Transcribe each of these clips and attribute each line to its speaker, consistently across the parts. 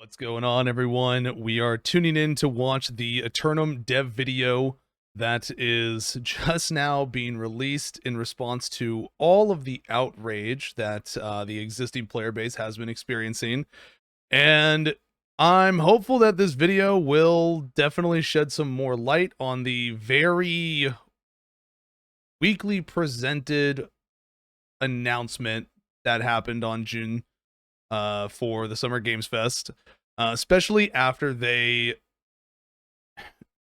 Speaker 1: What's going on, everyone? We are tuning in to watch the Aeternum dev video that is just now being released in response to all of the outrage that the existing player base has been experiencing. And I'm hopeful that this video will definitely shed some more light on the very weekly presented announcement that happened on June for the Summer Games Fest, especially after they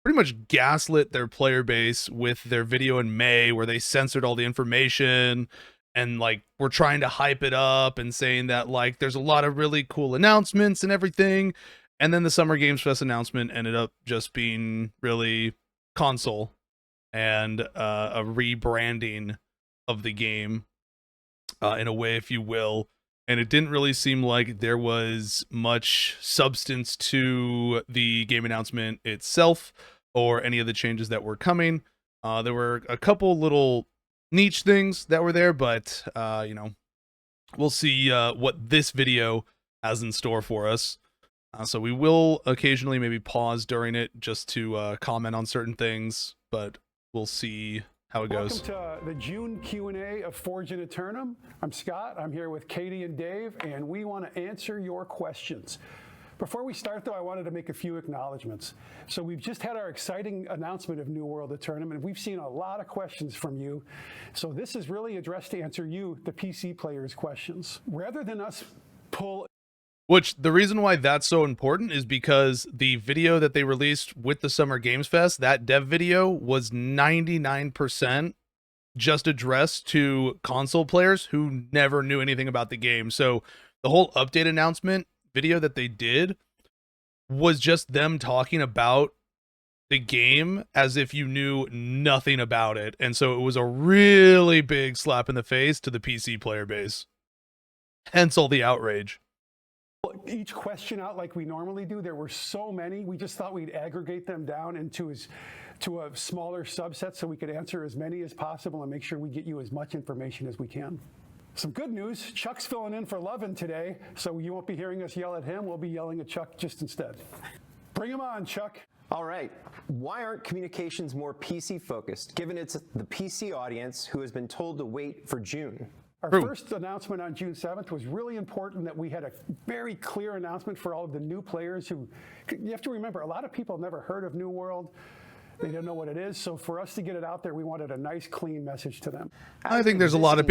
Speaker 1: pretty much gaslit their player base with their video in May where they censored all the information and like were trying to hype it up and saying that like there's a lot of really cool announcements and everything. And then the Summer Games Fest announcement ended up just being really console and a rebranding of the game in a way, if you will. And it didn't really seem like there was much substance to the game announcement itself or any of the changes that were coming. There were a couple little niche things that were there, but, you know, we'll see what this video has in store for us. So we will occasionally maybe pause during it just to comment on certain things, but we'll see how it goes.
Speaker 2: Welcome to the June Q&A of Forge and Aeternum. I'm Scott. I'm here with Katie and Dave, and we want to answer your questions. Before we start, though, I wanted to make a few acknowledgments. So we've just had our exciting announcement of New World Aeternum, and we've seen a lot of questions from you. So this is really addressed to answer you, the PC players' questions. Rather than us pull...
Speaker 1: Which, the reason why that's so important is because the video that they released with the Summer Games Fest, that dev video, was 99% just addressed to console players who never knew anything about the game. So the whole update announcement video that they did was just them talking about the game as if you knew nothing about it. And so it was a really big slap in the face to the PC player base. Hence all the outrage.
Speaker 2: Each question out like we normally do. There were so many. We just thought we'd aggregate them down into a smaller subset so we could answer as many as possible and make sure we get you as much information as we can. Some good news. Chuck's filling in for Lovin today, so you won't be hearing us yell at him. We'll be yelling at Chuck just instead. Bring him on, Chuck.
Speaker 3: All right. Why aren't communications more PC focused, given it's the PC audience who has been told to wait for June?
Speaker 2: Our first announcement on June 7th was really important that we had a very clear announcement for all of the new players who, you have to remember, a lot of people never heard of New World. They don't know what it is. So for us to get it out there, we wanted a nice, clean message to them.
Speaker 1: I think there's a lot of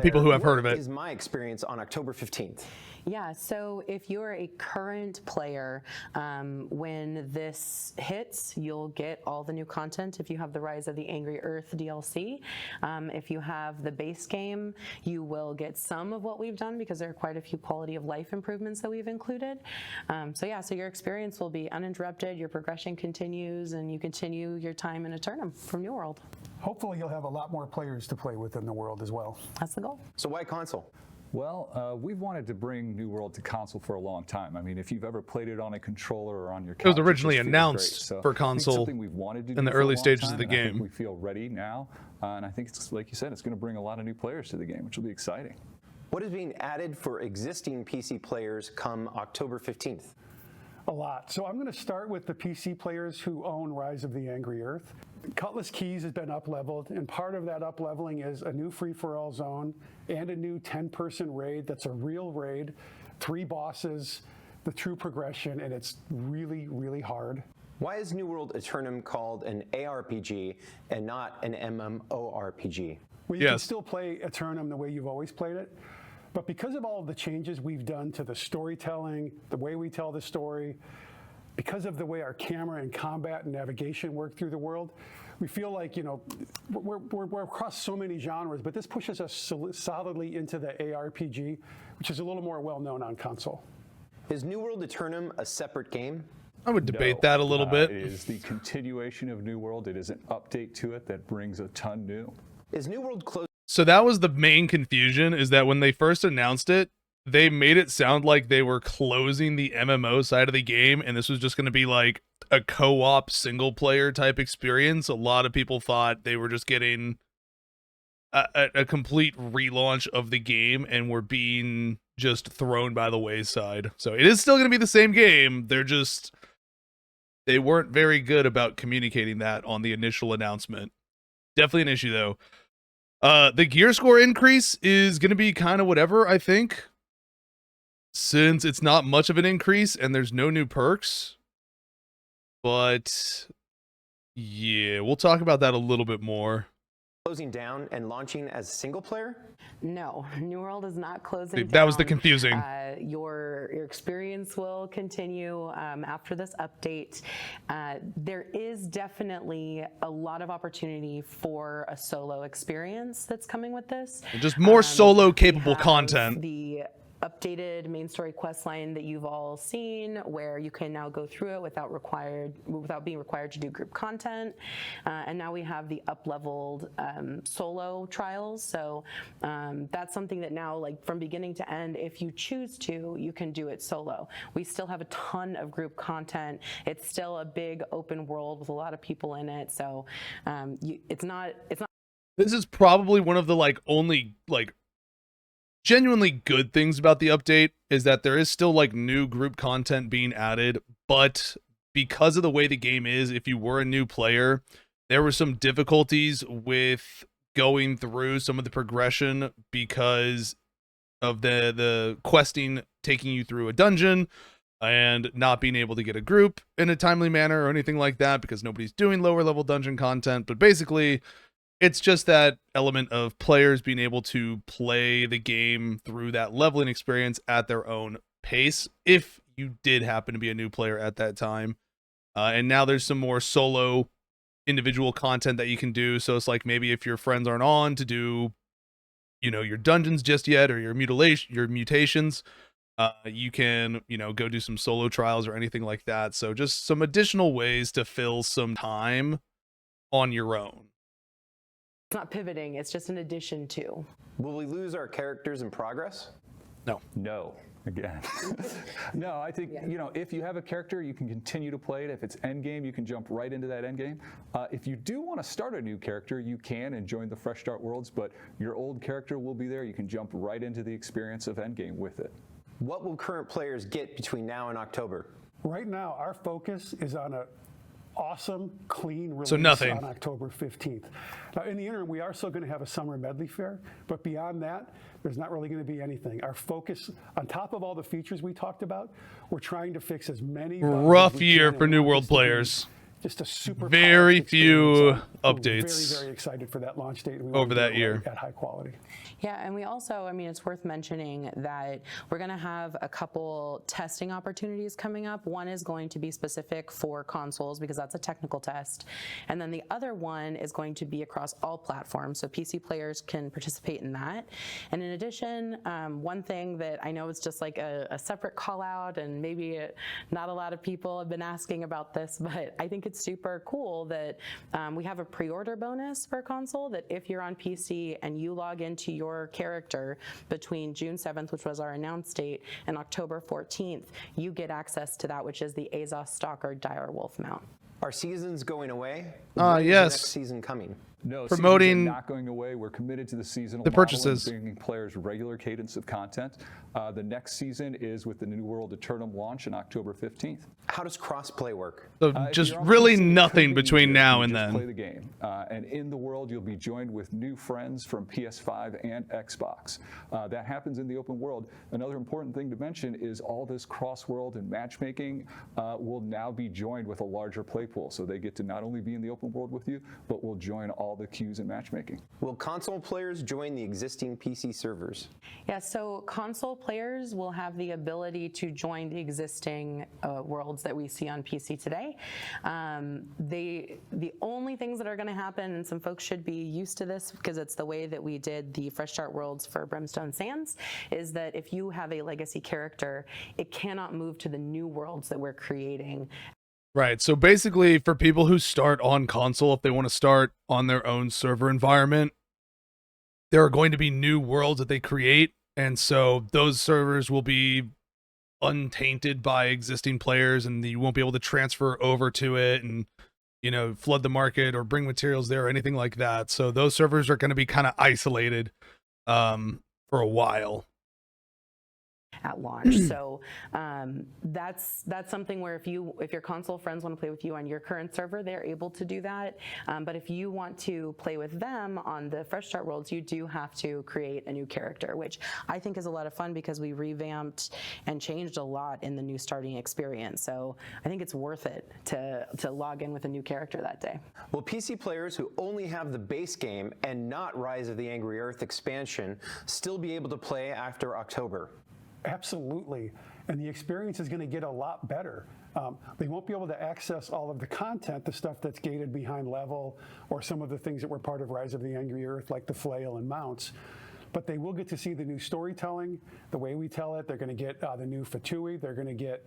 Speaker 1: people who have heard of it.
Speaker 3: Is my experience on October 15th.
Speaker 4: Yeah, so if you're a current player, when this hits, you'll get all the new content. If you have the Rise of the Angry Earth DLC, if you have the base game, you will get some of what we've done because there are quite a few quality of life improvements that we've included. So yeah, so your experience will be uninterrupted, your progression continues, and you continue your time in Aeternum from New World.
Speaker 2: Hopefully you'll have a lot more players to play with in the world as well.
Speaker 4: That's the goal.
Speaker 3: So why console?
Speaker 5: Well, we've wanted to bring New World to console for a long time. I mean, if you've ever played it on a controller or on your couch,
Speaker 1: it was originally
Speaker 5: just feels
Speaker 1: announced
Speaker 5: great. So
Speaker 1: for
Speaker 5: I think
Speaker 1: console
Speaker 5: something we've wanted to do
Speaker 1: in the
Speaker 5: for a
Speaker 1: early
Speaker 5: long
Speaker 1: stages
Speaker 5: time,
Speaker 1: of the
Speaker 5: and I think
Speaker 1: game.
Speaker 5: we feel ready now, and I think it's like you said, it's going to bring a lot of new players to the game, which will be exciting.
Speaker 3: What is being added for existing PC players come October 15th?
Speaker 2: A lot. So I'm going to start with the PC players who own Rise of the Angry Earth. Cutlass Keys has been up-leveled, and part of that up-leveling is a new free-for-all zone and a new 10-person raid that's a real raid, 3 bosses, the true progression, and it's really, really hard.
Speaker 3: Why is New World Aeternum called an ARPG and not an MMORPG?
Speaker 2: Well, you can still play Aeternum the way you've always played it, but because of all of the changes we've done to the storytelling, the way we tell the story, because of the way our camera and combat and navigation work through the world, we feel like, you know, we're across so many genres, but this pushes us solidly into the ARPG, which is a little more well-known on console.
Speaker 3: Is New World Aeternum a separate game?
Speaker 1: I would debate that a little bit.
Speaker 5: It is the continuation of New World. It is an update to it that brings a ton new.
Speaker 3: Is New World close?
Speaker 1: So that was the main confusion, is that when they first announced it, they made it sound like they were closing the MMO side of the game, and this was just going to be like a co-op single-player type experience. A lot of people thought they were just getting a complete relaunch of the game and were being just thrown by the wayside. So it is still going to be the same game. They weren't very good about communicating that on the initial announcement. Definitely an issue though. The gear score increase is going to be kind of whatever, I think, since it's not much of an increase and there's no new perks. But yeah, we'll talk about that a little bit more.
Speaker 3: Closing down and launching as single player?
Speaker 4: No, New World is not closing
Speaker 1: That was the
Speaker 4: down.
Speaker 1: confusing.
Speaker 4: Your experience will continue after this update. There is definitely a lot of opportunity for a solo experience that's coming with this.
Speaker 1: Just more solo capable
Speaker 4: We have
Speaker 1: content.
Speaker 4: The updated main story quest line that you've all seen, where you can now go through it without being required to do group content. And now we have the up-leveled solo trials. So that's something that now, like from beginning to end, if you choose to, you can do it solo. We still have a ton of group content. It's still a big open world with a lot of people in it. So it's not.
Speaker 1: This is probably one of the only genuinely good things about the update is that there is still new group content being added, but because of the way the game is, if you were a new player, there were some difficulties with going through some of the progression because of the questing taking you through a dungeon and not being able to get a group in a timely manner or anything like that because nobody's doing lower level dungeon content. But basically, it's just that element of players being able to play the game through that leveling experience at their own pace if you did happen to be a new player at that time. And now there's some more solo individual content that you can do. So it's like maybe if your friends aren't on to do, your dungeons just yet or your mutations, you can, go do some solo trials or anything like that. So just some additional ways to fill some time on your own.
Speaker 4: It's not pivoting. It's just an addition to.
Speaker 3: Will we lose our characters in progress?
Speaker 5: No, again. No, I think, if you have a character, you can continue to play it. If it's endgame, you can jump right into that endgame. If you do want to start a new character, you can and join the Fresh Start Worlds, but your old character will be there. You can jump right into the experience of endgame with it.
Speaker 3: What will current players get between now and October?
Speaker 2: Right now, our focus is on a awesome, clean release
Speaker 1: nothing.
Speaker 2: on October 15th. Now, in the interim, we are still going to have a summer medley fair, but beyond that, there's not really going to be anything. Our focus, on top of all the features we talked about, we're trying to fix as many bugs
Speaker 1: Rough
Speaker 2: as we
Speaker 1: year
Speaker 2: can
Speaker 1: for
Speaker 2: and
Speaker 1: New
Speaker 2: want
Speaker 1: World
Speaker 2: this to be
Speaker 1: players.
Speaker 2: Just a super
Speaker 1: Very
Speaker 2: polished
Speaker 1: few
Speaker 2: experience. We're
Speaker 1: updates
Speaker 2: very, very excited for that launch date. And we
Speaker 1: over
Speaker 2: want to do
Speaker 1: that
Speaker 2: it
Speaker 1: year.
Speaker 2: at high quality.
Speaker 4: Yeah, and we also, it's worth mentioning that we're going to have a couple testing opportunities coming up. One is going to be specific for consoles because that's a technical test. And then the other one is going to be across all platforms, so PC players can participate in that. And in addition, one thing that I know is just like a separate call out, and maybe not a lot of people have been asking about this, but I think it's super cool that we have a pre-order bonus for console that if you're on PC and you log into your character between June 7th, which was our announced date, and October 14th, you get access to that, which is the Azos Stalker Dire Wolf mount.
Speaker 3: Are seasons going away?
Speaker 1: Yes.
Speaker 3: When is the next season coming?
Speaker 5: No,
Speaker 1: Promoting
Speaker 5: seasons are not going away. We're committed to the seasonal
Speaker 1: the
Speaker 5: model and
Speaker 1: purchases.
Speaker 5: bringing players regular cadence of content. The next season is with the New World Aeternum launch on October 15th.
Speaker 3: How does crossplay work?
Speaker 1: So
Speaker 5: If
Speaker 1: just
Speaker 5: you're on
Speaker 1: really
Speaker 5: PC, it could
Speaker 1: nothing
Speaker 5: be
Speaker 1: between
Speaker 5: easier.
Speaker 1: now
Speaker 5: You
Speaker 1: and
Speaker 5: just
Speaker 1: then.
Speaker 5: play the game. And in the world, you'll be joined with new friends from PS5 and Xbox. That happens in the open world. Another important thing to mention is all this cross-world and matchmaking will now be joined with a larger play pool. So they get to not only be in the open world with you, but will join all the queues and matchmaking.
Speaker 3: Will console players join the existing PC servers?
Speaker 4: Yeah, so console players will have the ability to join the existing worlds that we see on PC today. The only things that are going to happen, and some folks should be used to this because it's the way that we did the Fresh Start Worlds for Brimstone Sands, is that if you have a legacy character, it cannot move to the new worlds that we're creating.
Speaker 1: Right. So basically, for people who start on console, if they want to start on their own server environment, there are going to be new worlds that they create. And so those servers will be untainted by existing players and you won't be able to transfer over to it. And, flood the market or bring materials there or anything like that. So those servers are going to be kind of isolated for a while
Speaker 4: at launch. So that's something where if your console friends want to play with you on your current server, they're able to do that. But if you want to play with them on the Fresh Start Worlds, you do have to create a new character, which I think is a lot of fun because we revamped and changed a lot in the new starting experience. So I think it's worth it to log in with a new character that day.
Speaker 3: Will PC players who only have the base game and not Rise of the Angry Earth expansion still be able to play after October?
Speaker 2: Absolutely. And the experience is going to get a lot better. They won't be able to access all of the content, the stuff that's gated behind level, or some of the things that were part of Rise of the Angry Earth, like the flail and mounts. But they will get to see the new storytelling, the way we tell it. They're going to get the new Fatui. They're going to get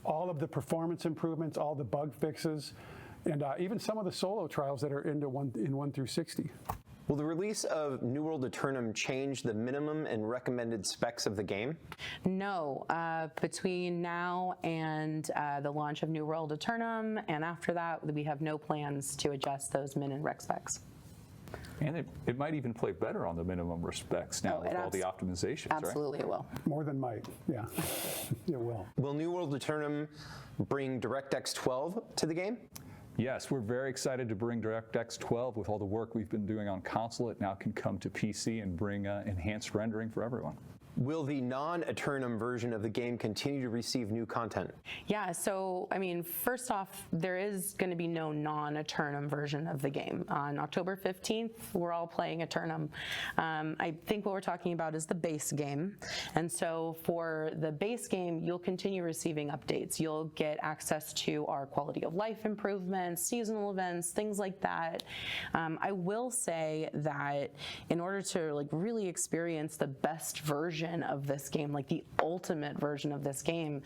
Speaker 2: all of the performance improvements, all the bug fixes, and even some of the solo trials that are in 1 through 60.
Speaker 3: Will the release of New World Aeternum change the minimum and recommended specs of the game?
Speaker 4: No. Between now and the launch of New World Aeternum, and after that, we have no plans to adjust those min and rec specs.
Speaker 5: And it might even play better on the minimum specs now with all the optimizations,
Speaker 4: absolutely
Speaker 5: right?
Speaker 4: It will.
Speaker 2: More than might, yeah. It will.
Speaker 3: Will New World Aeternum bring DirectX 12 to the game?
Speaker 5: Yes, we're very excited to bring DirectX 12 with all the work we've been doing on console. It now can come to PC and bring enhanced rendering for everyone.
Speaker 3: Will the non-Aeternum version of the game continue to receive new content?
Speaker 4: Yeah, so, I mean, first off, there is going to be no non-Aeternum version of the game. On October 15th, we're all playing Aeternum. I think what we're talking about is the base game. And so for the base game, you'll continue receiving updates. You'll get access to our quality of life improvements, seasonal events, things like that. I will say that in order to really experience the best version of this game, like the ultimate version of this game,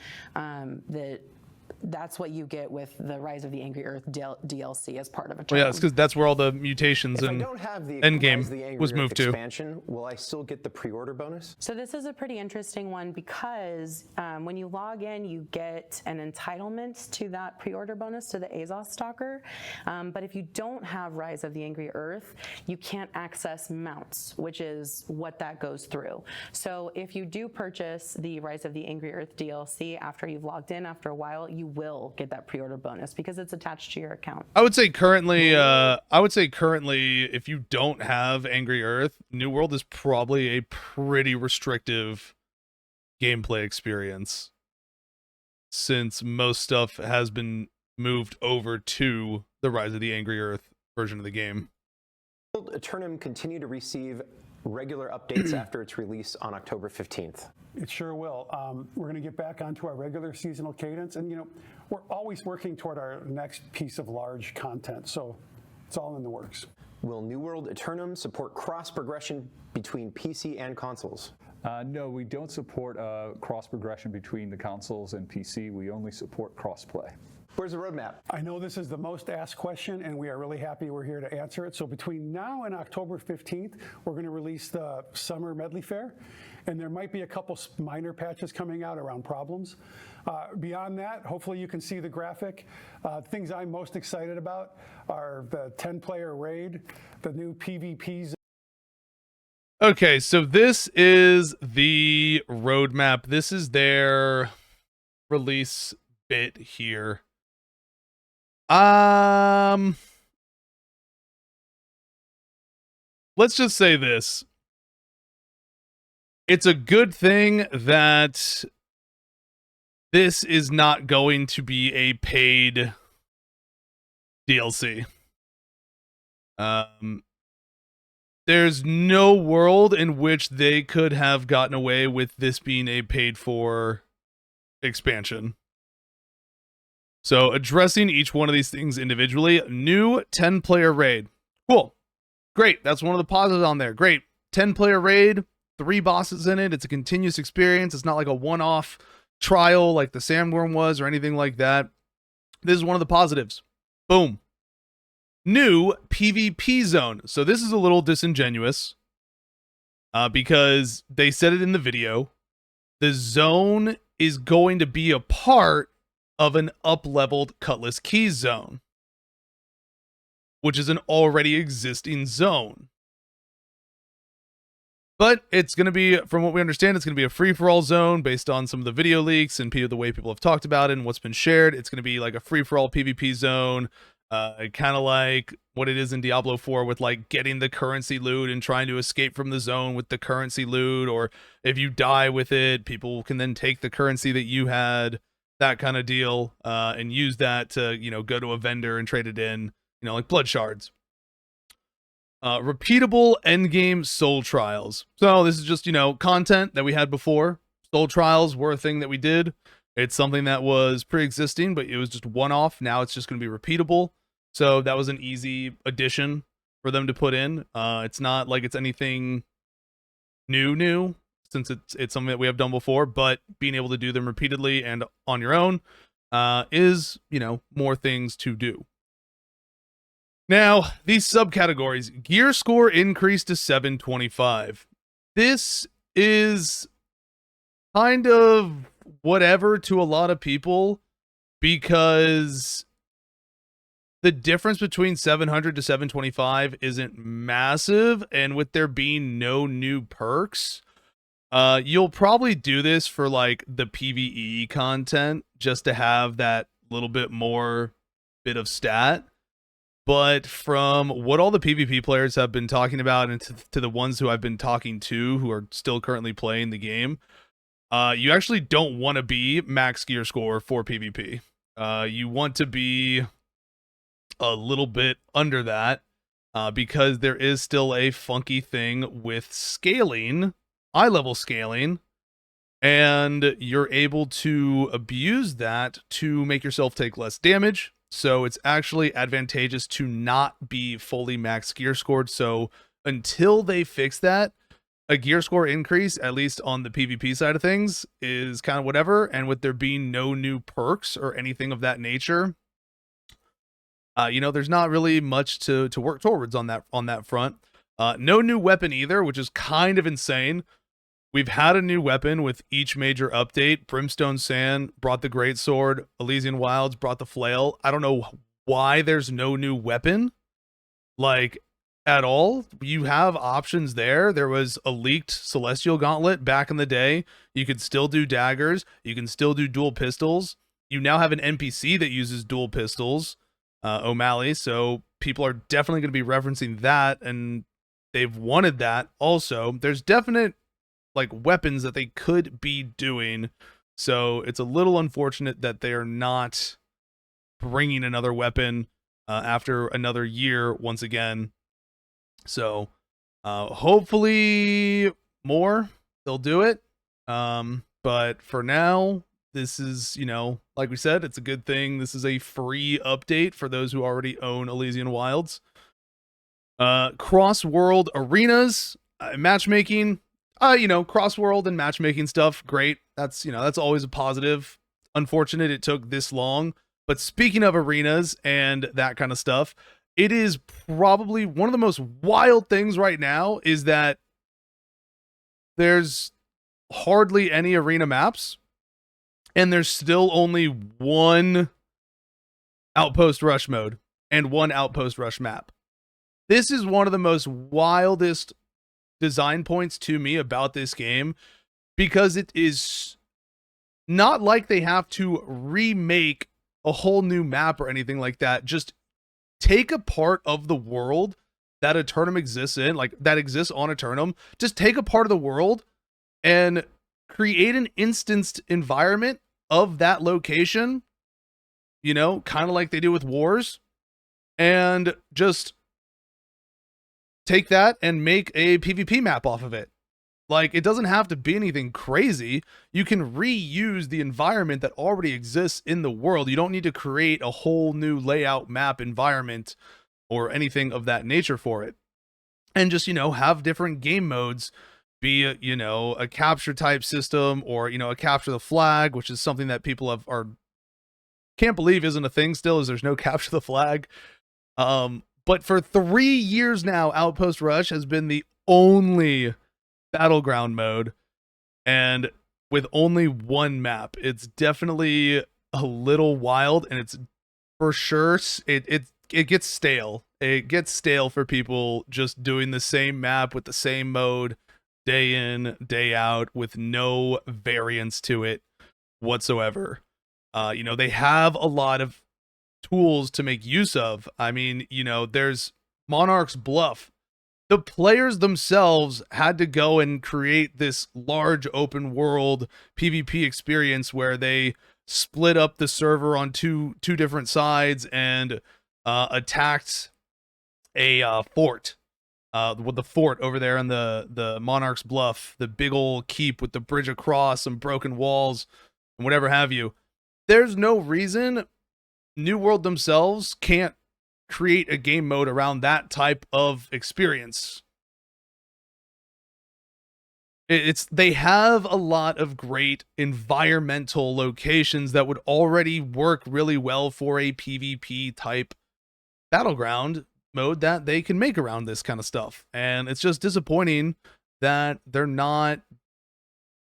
Speaker 4: that's what you get with the Rise of the Angry Earth DLC as part of Aeternum.
Speaker 1: Well, yeah, it's because that's where all the mutations
Speaker 3: If I
Speaker 1: and
Speaker 3: don't have the
Speaker 1: Endgame was moved to.
Speaker 3: Expansion, will I still get the pre-order bonus?
Speaker 4: So this is a pretty interesting one because when you log in, you get an entitlement to that pre-order bonus, to the Azos Stalker. But if you don't have Rise of the Angry Earth, you can't access mounts, which is what that goes through. So if you do purchase the Rise of the Angry Earth DLC after you've logged in, after a while, you will get that pre-order bonus because it's attached to your account.
Speaker 1: I would say currently, if you don't have Angry Earth, New World is probably a pretty restrictive gameplay experience, since most stuff has been moved over to the Rise of the Angry Earth version of the game.
Speaker 3: Will Aeternum continue to receive regular updates after its release on October 15th?
Speaker 2: It sure will. We're going to get back onto our regular seasonal cadence, and we're always working toward our next piece of large content, so it's all in the works.
Speaker 3: Will New World Aeternum support cross-progression between PC and consoles?
Speaker 5: No, we don't support cross-progression between the consoles and PC. We only support cross-play.
Speaker 3: Where's the roadmap?
Speaker 2: I know this is the most asked question, and we are really happy we're here to answer it. So between now and October 15th, we're going to release the Summer Medley Fair, and there might be a couple minor patches coming out around problems. Beyond that, hopefully you can see the graphic. Things I'm most excited about are the 10-player raid, the new PvP zone.
Speaker 1: Okay, so this is the roadmap. This is their release bit here. Let's just say this. It's a good thing that this is not going to be a paid DLC. There's no world in which they could have gotten away with this being a paid for expansion. So addressing each one of these things individually, new 10-player raid. Cool. Great. That's one of the positives on there. Great. 10-player raid, 3 bosses in it. It's a continuous experience. It's not like a one-off trial like the Sandworm was or anything like that. This is one of the positives. Boom. New PvP zone. So this is a little disingenuous because they said it in the video. The zone is going to be a part of an up-leveled Cutlass Keys zone. which is an already existing zone. But it's going to be, from what we understand, it's going to be a free-for-all zone based on some of the video leaks and the way people have talked about it and what's been shared. It's going to be like a free-for-all PvP zone, kind of like what it is in Diablo 4 with like getting the currency loot and trying to escape from the zone with the currency loot, or if you die with it, people can then take the currency that you had, that kind of deal, and use that to, go to a vendor and trade it in, like blood shards. Repeatable endgame soul trials. So this is just, content that we had before. Soul trials were a thing that we did. It's something that was pre-existing, but it was just one-off. Now it's just going to be repeatable. So that was an easy addition for them to put in. It's not like it's anything new, since it's something that we have done before, but being able to do them repeatedly and on your own is, more things to do. Now, these subcategories, gear score increased to 725. This is kind of whatever to a lot of people, because the difference between 700 to 725 isn't massive, and with there being no new perks, you'll probably do this for like the PvE content just to have that little bit more bit of stat. But from what all the PvP players have been talking about, and to the ones who I've been talking to who are still currently playing the game, you actually don't want to be max gear score for PvP. You want to be a little bit under that, because there is still a funky thing with scaling, eye level scaling, and you're able to abuse that to make yourself take less damage. So it's actually advantageous to not be fully max gear scored. So until they fix that, a gear score increase, at least on the PvP side of things, is kind of whatever. And with there being no new perks or anything of that nature, there's not really much to work towards on that front. No new weapon either, which is kind of insane. We've had a new weapon with each major update. Brimstone Sand brought the Greatsword. Elysian Wilds brought the Flail. I don't know why there's no new weapon, like, at all. You have options there. There was a leaked Celestial Gauntlet back in the day. You could still do daggers. You can still do dual pistols. You now have an NPC that uses dual pistols, O'Malley, so people are definitely going to be referencing that, and they've wanted that also. There's definite like weapons that they could be doing, so it's a little unfortunate that they are not bringing another weapon after another year once again. So hopefully more they'll do it, but for now, this is, like we said, it's a good thing. This is a free update for those who already own Elysian Wilds. Cross-world arenas, matchmaking. Cross-world and matchmaking stuff, great. That's always a positive. Unfortunate it took this long. But speaking of arenas and that kind of stuff, it is probably one of the most wild things right now is that there's hardly any arena maps, and there's still only one Outpost Rush mode and one Outpost Rush map. This is one of the most wildest design points to me about this game, because it is not like they have to remake a whole new map or anything like that. Just take a part of the world that Aeternum exists in, like that exists on Aeternum. Just take a part of the world and create an instanced environment of that location, kind of like they do with Wars, and just take that and make a PvP map off of it. Like, it doesn't have to be anything crazy. You can reuse the environment that already exists in the world. You don't need to create a whole new layout map environment or anything of that nature for it. And just, have different game modes, be it, a capture type system, or, a capture the flag, which is something that people can't believe isn't a thing still, is there's no capture the flag. But for 3 years now, Outpost Rush has been the only battleground mode, and with only one map. It's definitely a little wild, and it's for sure it gets stale. it gets stale for people just doing the same map with the same mode day in, day out with no variance to it whatsoever. They have a lot of tools to make use of. I mean, there's Monarch's Bluff. The players themselves had to go and create this large open world PvP experience where they split up the server on two different sides and attacked a fort. With the fort over there on the Monarch's Bluff, the big old keep with the bridge across, some broken walls, and whatever have you. There's no reason New World themselves can't create a game mode around that type of experience. They have a lot of great environmental locations that would already work really well for a PvP type battleground mode that they can make around this kind of stuff. And it's just disappointing that they're not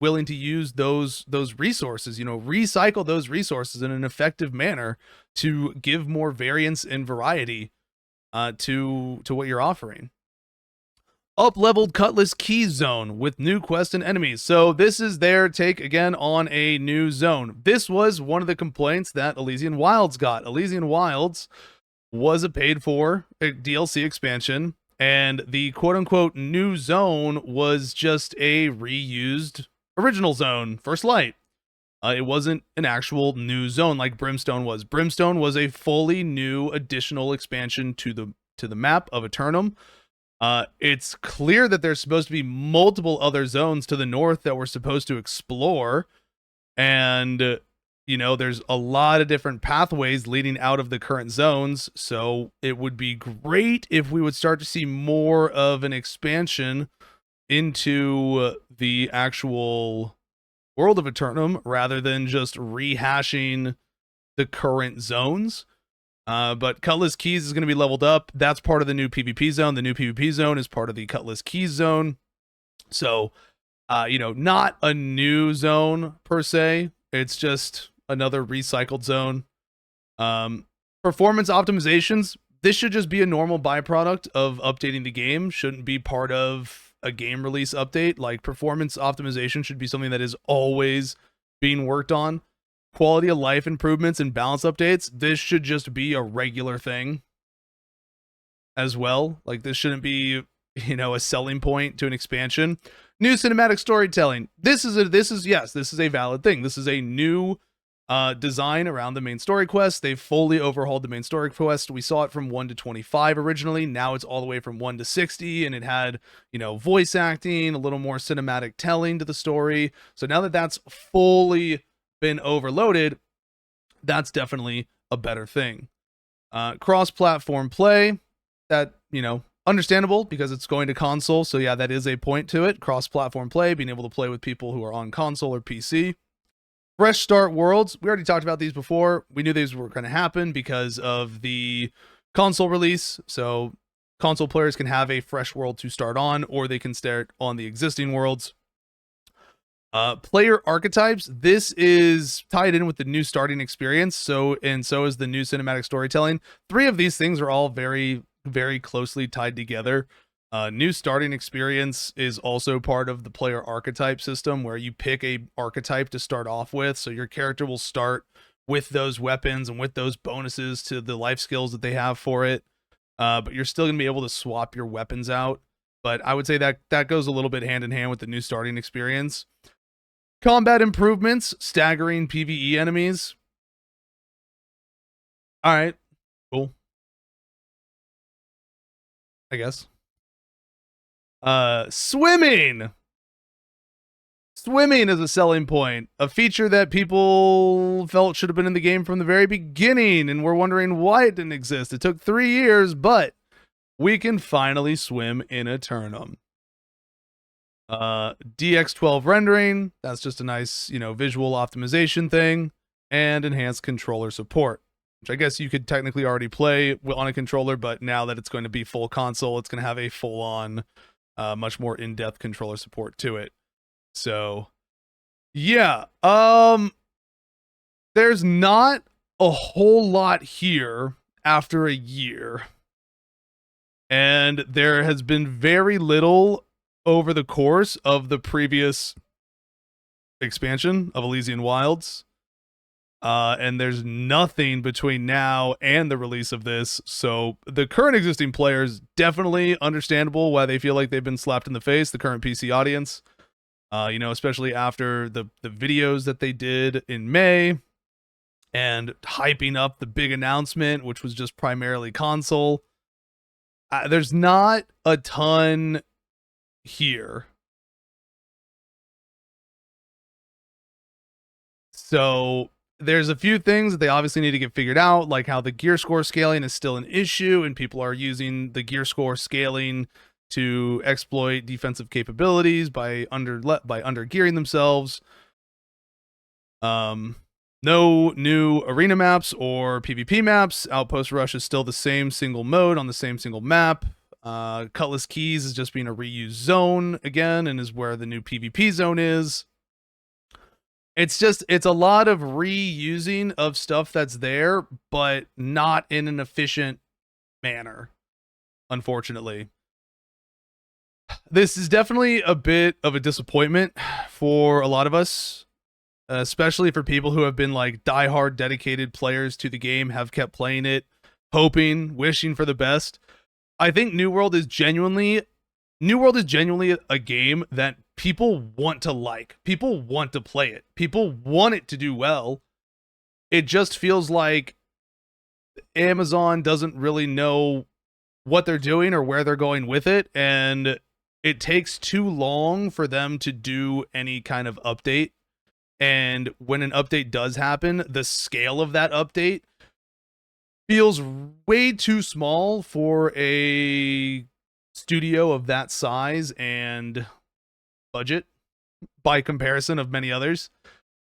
Speaker 1: willing to use those resources, recycle those resources in an effective manner to give more variance and variety to what you're offering. Up-leveled Cutlass Key Zone with new quests and enemies. So this is their take again on a new zone. This was one of the complaints that Elysian Wilds got. Elysian Wilds was a paid-for DLC expansion, and the quote-unquote new zone was just a reused original zone, First Light. It wasn't an actual new zone like Brimstone was. Brimstone was a fully new additional expansion to the map of Aeternum. It's clear that there's supposed to be multiple other zones to the north that we're supposed to explore, and there's a lot of different pathways leading out of the current zones, so it would be great if we would start to see more of an expansion into the actual world of Aeternum rather than just rehashing the current zones. But Cutlass Keys is going to be leveled up. That's part of the new PvP zone. The new PvP zone is part of the Cutlass Keys zone. So, not a new zone per se. It's just another recycled zone. Performance optimizations. This should just be a normal byproduct of updating the game. Shouldn't be part of a game release update. Like, performance optimization should be something that is always being worked on. Quality of life improvements and balance updates. This should just be a regular thing as well. Like, this shouldn't be, a selling point to an expansion. New cinematic storytelling. This is a valid thing. This is a new design around the main story quest. They've fully overhauled the main story quest. We saw it from 1 to 25 originally. Now it's all the way from 1 to 60, and it had, voice acting, a little more cinematic telling to the story. So now that that's fully been overloaded, that's definitely a better thing. Cross-platform play, that, understandable because it's going to console. So yeah, that is a point to it. Cross-platform play, being able to play with people who are on console or PC. Fresh start worlds. We already talked about these before. We knew these were going to happen because of the console release. So console players can have a fresh world to start on, or they can start on the existing worlds. Player archetypes. This is tied in with the new starting experience. So is the new cinematic storytelling. 3 of these things are all very, very closely tied together. New starting experience is also part of the player archetype system, where you pick a archetype to start off with. So your character will start with those weapons and with those bonuses to the life skills that they have for it. But you're still going to be able to swap your weapons out. But I would say that goes a little bit hand in hand with the new starting experience. Combat improvements, staggering PvE enemies. All right, cool. I guess. Swimming. Swimming is a selling point, a feature that people felt should have been in the game from the very beginning, and we're wondering why it didn't exist. It took 3 years, but we can finally swim in Aeternum. DX12 rendering, that's just a nice, visual optimization thing, and enhanced controller support, which I guess you could technically already play on a controller, but now that it's going to be full console, it's going to have a full-on, much more in-depth controller support to it. So, yeah, there's not a whole lot here after a year. And there has been very little over the course of the previous expansion of Elysian Wilds. And there's nothing between now and the release of this. So the current existing players, definitely understandable why they feel like they've been slapped in the face, the current PC audience. Especially after the videos that they did in May and hyping up the big announcement, which was just primarily console. There's not a ton here. So there's a few things that they obviously need to get figured out, like how the gear score scaling is still an issue and people are using the gear score scaling to exploit defensive capabilities by under gearing themselves. No new arena maps or PvP maps. Outpost Rush is still the same single mode on the same single map. Cutlass Keys is just being a reused zone again and is where the new PvP zone is. It's a lot of reusing of stuff that's there, but not in an efficient manner, unfortunately. This is definitely a bit of a disappointment for a lot of us, especially for people who have been like diehard dedicated players to the game, have kept playing it, hoping, wishing for the best. I think New World is genuinely a game that people want to like. People want to play it. People want it to do well. It just feels like Amazon doesn't really know what they're doing or where they're going with it, and it takes too long for them to do any kind of update. And when an update does happen, the scale of that update feels way too small for a studio of that size and budget by comparison of many others.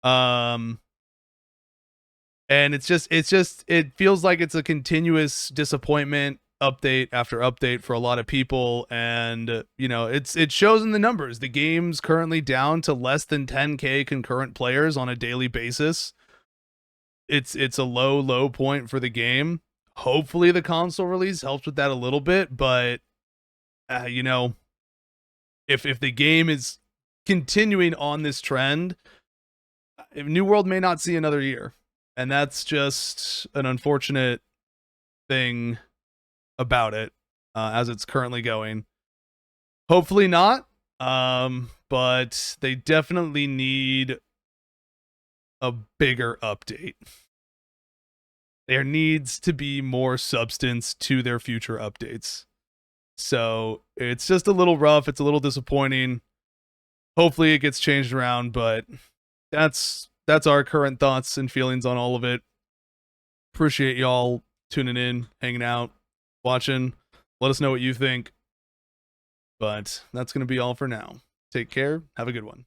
Speaker 1: And it feels like it's a continuous disappointment, update after update for a lot of people. And it shows in the numbers. The game's currently down to less than 10k concurrent players on a daily basis. It's a low point for the game. Hopefully the console release helps with that a little bit, but if the game is continuing on this trend, New World may not see another year, and that's just an unfortunate thing about it as it's currently going. Hopefully not, but they definitely need a bigger update. There needs to be more substance to their future updates. So it's just a little rough. It's a little disappointing. Hopefully it gets changed around, but that's our current thoughts and feelings on all of it. Appreciate y'all tuning in, hanging out, watching. Let us know what you think. But that's going to be all for now. Take care. Have a good one.